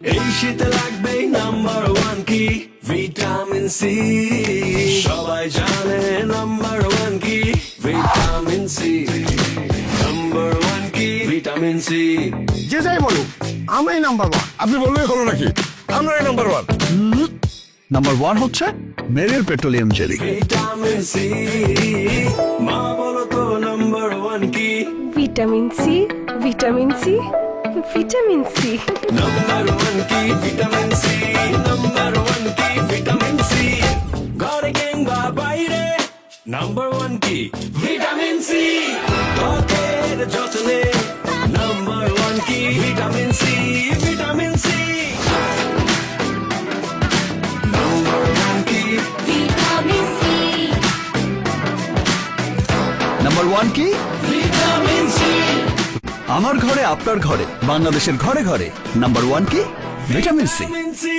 এই শীতে লাগবে নাম্বার ওয়ান কি ভিটামিন সি, সবাই জানে নাম্বার ওয়ান কি ভিটামিন সি, নাম্বার ওয়ান কি ভিটামিন সি। যে যাই বলুক আমরাই নাম্বার ওয়ান। আপনি বললেই হলো নাকি আমরাই নাম্বার ওয়ান। নাম্বার ওয়ান হচ্ছে Meril petroleum jelly. Vitamin C, মা বলো তো নাম্বার ওয়ান কি? Vitamin C, vitamin C, vitamin C. Number one কি ভিটামিন সি, নাম্বার ওয়ান কি ভিটামিন সি, ঘরে কিংবা বাইরে নাম্বার ওয়ান কি ভিটামিন সি, ত্বকের যত্নে নাম্বার ওয়ান কি vitamin C, vitamin C, number one কি ভিটামিন সি, নাম্বার ওয়ান কি? Vitamin C. আমার ঘরে আপনার ঘরে বাংলাদেশের ঘরে ঘরে নাম্বার ওয়ান কি? Vitamin C. Vitamin C.